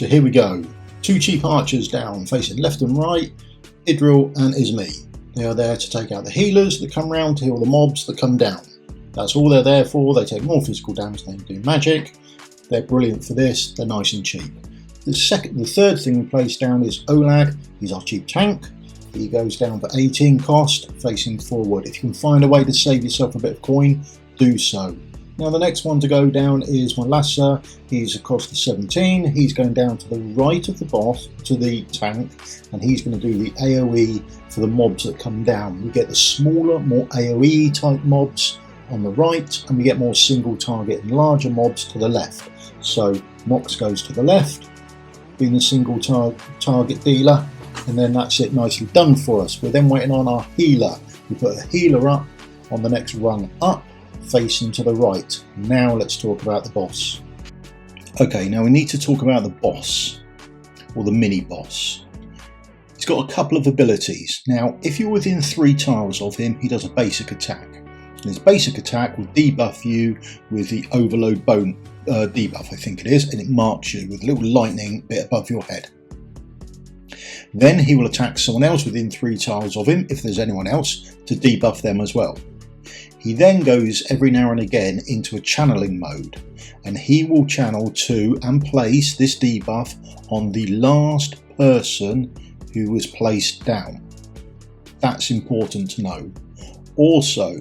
So here we go. 2 cheap archers down, facing left and right, Idril and Ismi. They are there to take out the healers that come round to heal the mobs that come down. That's all they're there for. They take more physical damage than they do magic. They're brilliant for this, they're nice and cheap. The third thing we place down is Olag. He's our cheap tank. He goes down for 18 cost, facing forward. If you can find a way to save yourself a bit of coin, do so. Now the next one to go down is my Lasser. He's a cost of 17. He's going down to the right of the boss, to the tank, and he's going to do the AoE for the mobs that come down. We get the smaller, more AoE type mobs on the right, and we get more single target and larger mobs to the left. So Nox goes to the left, being the single target dealer, and then that's it, nicely done for us. We're then waiting on our healer. We put a healer up on the next rung up, facing to the right. Now let's talk about the boss. Okay, now we need to talk about the boss, or the mini boss. He's got a couple of abilities. Now, if you're within 3 tiles of him, he does a basic attack. And his basic attack will debuff you with the overload bone debuff, I think it is, and it marks you with a little lightning bit above your head. Then he will attack someone else within 3 tiles of him, if there's anyone else, to debuff them as well. He then goes every now and again into a channeling mode, and he will channel to and place this debuff on the last person who was placed down. That's important to know. Also,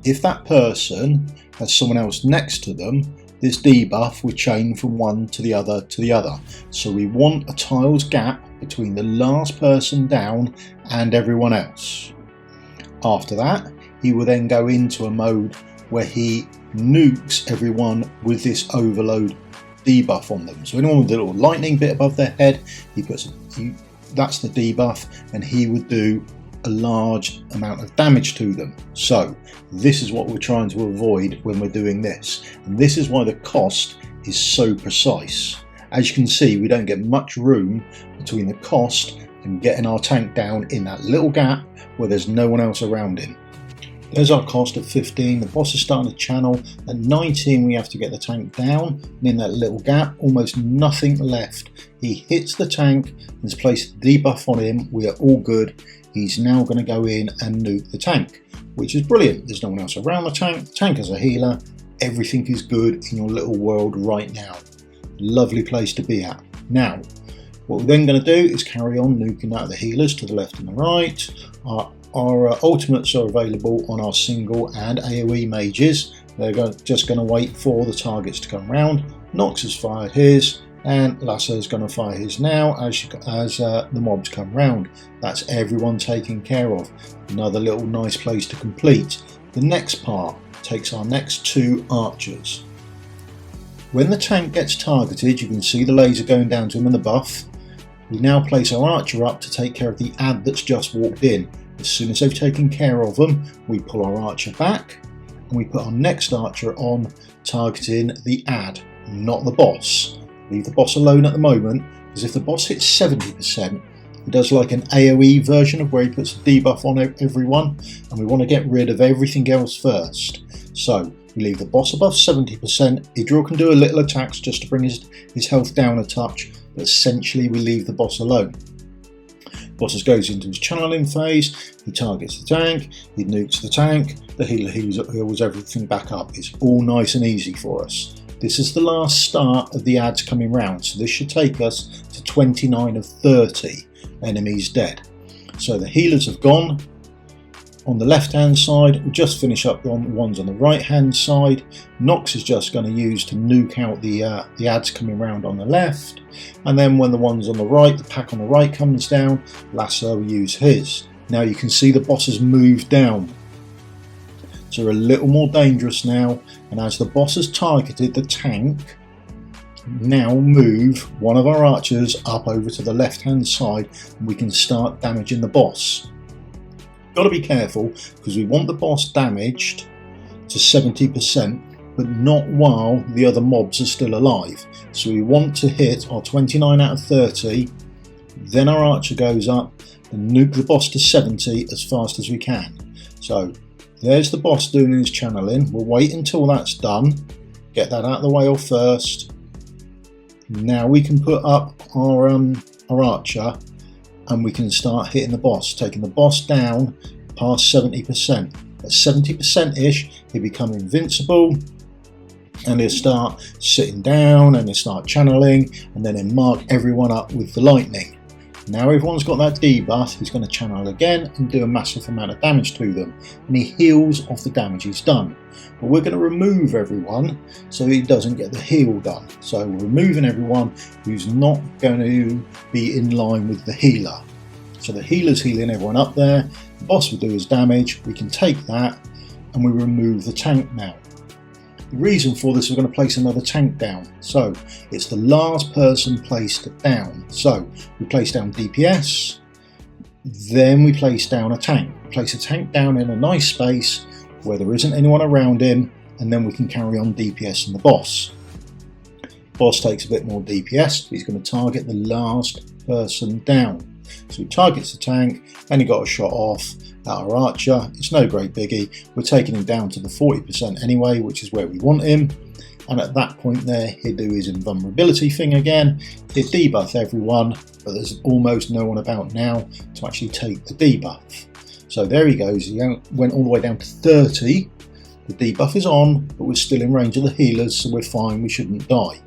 if that person has someone else next to them, this debuff will chain from one to the other to the other. So we want a tiles gap between the last person down and everyone else. After that, he will then go into a mode where he nukes everyone with this overload debuff on them. So anyone with a little lightning bit above their head, that's the debuff, and he would do a large amount of damage to them. So this is what we're trying to avoid when we're doing this, and this is why the cost is so precise. As you can see, we don't get much room between the cost and getting our tank down in that little gap where there's no one else around him. There's our cost at 15, the boss is starting to channel. At 19 we have to get the tank down, and in that little gap, almost nothing left. He hits the tank and has placed the debuff on him, we are all good. He's now going to go in and nuke the tank, which is brilliant. There's no one else around the tank is a healer, everything is good in your little world right now. Lovely place to be at. Now, what we're then going to do is carry on nuking out the healers to the left and the right. Our ultimates are available on our single and AoE mages. They're just going to wait for the targets to come round. Nox has fired his, and Lasser is going to fire his now as the mobs come round. That's everyone taken care of. Another little nice place to complete. The next part takes our next 2 archers. When the tank gets targeted, you can see the laser going down to him and the buff. We now place our archer up to take care of the ad that's just walked in. As soon as they've taken care of them, we pull our archer back and we put our next archer on, targeting the ad, not the boss. Leave the boss alone at the moment, because if the boss hits 70%, he does like an AoE version of where he puts a debuff on everyone, and we want to get rid of everything else first. So we leave the boss above 70%. Idril can do a little attacks just to bring his health down a touch, but essentially we leave the boss alone. Boss goes into his channeling phase, he targets the tank, he nukes the tank, the healer heals everything back up. It's all nice and easy for us. This is the last start of the ads coming round, so this should take us to 29 of 30 enemies dead. So the healers have gone. On the left hand side, we'll just finish up on the ones on the right hand side. Nox is just going to use to nuke out the ads coming round on the left, and then when the ones on the right, the pack on the right comes down, Lasser will use his. Now you can see the boss has moved down, so we're a little more dangerous now, and as the boss has targeted the tank, now move one of our archers up over to the left hand side and we can start damaging the boss. Got to be careful because we want the boss damaged to 70%, but not while the other mobs are still alive. So we want to hit our 29 out of 30, then our archer goes up and nuke the boss to 70 as fast as we can. So there's the boss doing his channeling. We'll wait until that's done, get that out of the way first, Now we can put up our archer, and we can start hitting the boss, taking the boss down past 70%. At 70%-ish, he'll become invincible, and he'll start sitting down, and he'll start channeling, and then he'll mark everyone up with the lightning. Now everyone's got that debuff, he's going to channel again and do a massive amount of damage to them, and he heals off the damage he's done. But we're going to remove everyone so he doesn't get the heal done. So we're removing everyone who's not going to be in line with the healer. So the healer's healing everyone up there, the boss will do his damage, we can take that, and we remove the tank now. The reason for this, we're going to place another tank down. So it's the last person placed down. So we place down DPS, then we place down a tank. Place a tank down in a nice space where there isn't anyone around him, and then we can carry on DPS and the boss. Boss takes a bit more DPS, he's going to target the last person down. So he targets the tank, and he got a shot off at our archer. It's no great biggie. We're taking him down to the 40% anyway, which is where we want him. And at that point there, he'll do his invulnerability thing again. He'll debuff everyone, but there's almost no one about now to actually take the debuff. So there he goes. He went all the way down to 30. The debuff is on, but we're still in range of the healers, so we're fine. We shouldn't die.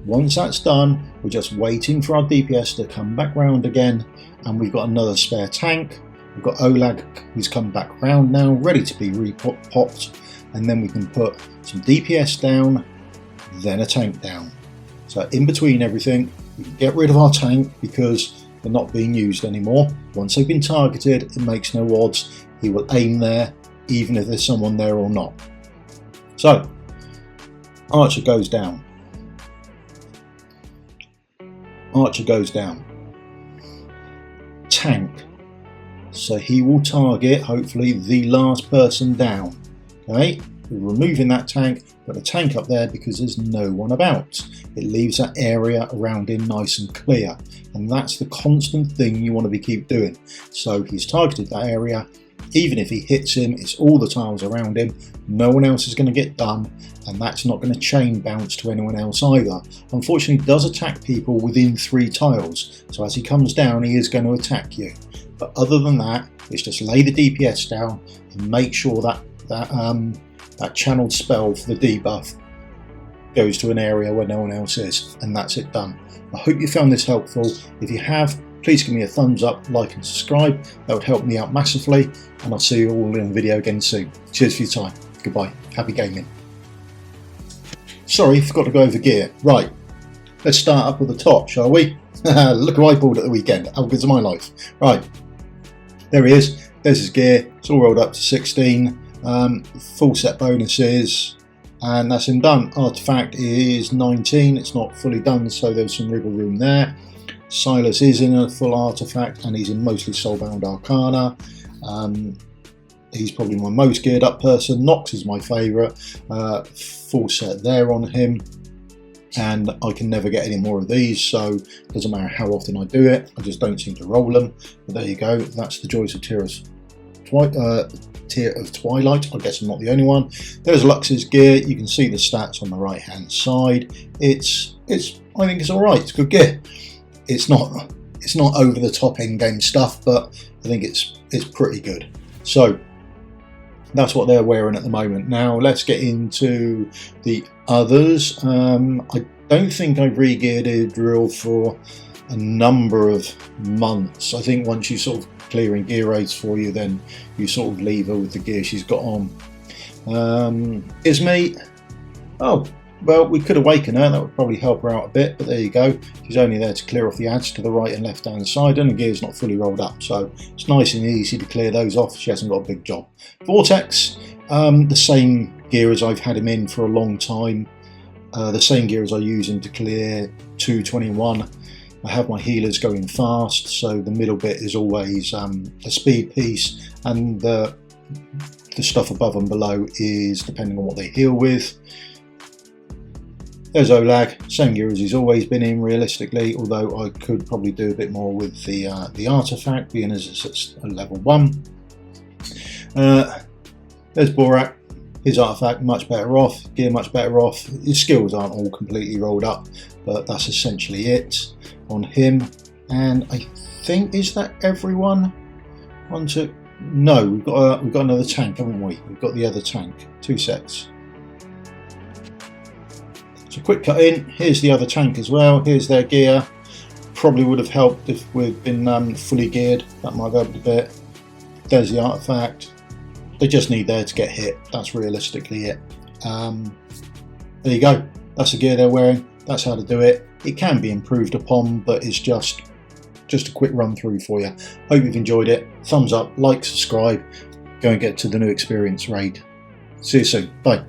Once that's done, we're just waiting for our DPS to come back round again, and we've got another spare tank. We've got Olag, who's come back round now, ready to be repopped, and then we can put some DPS down, then a tank down. So in between everything, we can get rid of our tank because they're not being used anymore. Once they've been targeted, it makes no odds. He will aim there, even if there's someone there or not. So, Archer goes down. Archer goes down. Tank. So he will target, hopefully, the last person down. Okay, we're removing that tank, put a tank up there because there's no one about. It leaves that area around him nice and clear, and that's the constant thing you want to keep doing. So he's targeted that area. Even if he hits him, it's all the tiles around him. No one else is going to get done, and that's not going to chain bounce to anyone else either. Unfortunately, he does attack people within 3 tiles, so as he comes down, he is going to attack you. But other than that, it's just lay the DPS down and make sure that channeled spell for the debuff goes to an area where no one else is, and that's it done. I hope you found this helpful. If you have, please give me a thumbs up, like and subscribe. That would help me out massively, and I'll see you all in the video again soon. Cheers for your time. Goodbye. Happy gaming. Sorry, forgot to go over gear. Right, let's start up with the top, shall we? Look who I pulled at the weekend. How good's my life? Right, there he is. There's his gear. It's all rolled up to 16. Full set bonuses, and that's him done. Artifact is 19. It's not fully done, so there's some wriggle room there. Silas is in a full artifact, and he's in mostly Soulbound Arcana. He's probably my most geared up person. Nox is my favourite. Full set there on him, and I can never get any more of these, so it doesn't matter how often I do it, I just don't seem to roll them. But there you go, that's the joys of Tear of Twilight. I guess I'm not the only one. There's Lux's gear. You can see the stats on the right hand side. I think it's alright, it's good gear. It's not over the top end game stuff, but I think it's pretty good. So that's what they're wearing at the moment. Now let's get into the others. I don't think I've re-geared Idril for a number of months. I think once you sort of clearing gear raids for you, then you sort of leave her with the gear she's got on. Ismay, oh well, we could awaken her, that would probably help her out a bit, but there you go. She's only there to clear off the ads to the right and left hand side, and the gear's not fully rolled up, so it's nice and easy to clear those off. She hasn't got a big job. Vortex, the same gear as I've had him in for a long time, the same gear as I use him to clear 221. I have my healers going fast, so the middle bit is always a speed piece, and the stuff above and below is depending on what they heal with. There's Olag, same gear as he's always been in realistically, although I could probably do a bit more with the artifact, being as it's at level 1. There's Borak, His artifact much better off, gear much better off. His skills aren't all completely rolled up, but that's essentially it on him. And I think, is that everyone? No, we've got another tank, haven't we? We've got the other tank. 2 sets. So quick cut in. Here's the other tank as well. Here's their gear. Probably would have helped if we'd been fully geared. That might have helped a bit. There's the artifact. They just need there to get hit. That's realistically it. There you go. That's the gear they're wearing. That's how to do it. It can be improved upon, but it's just a quick run through for you. Hope you've enjoyed it. Thumbs up, like, subscribe. Go and get to the new experience raid. See you soon. Bye.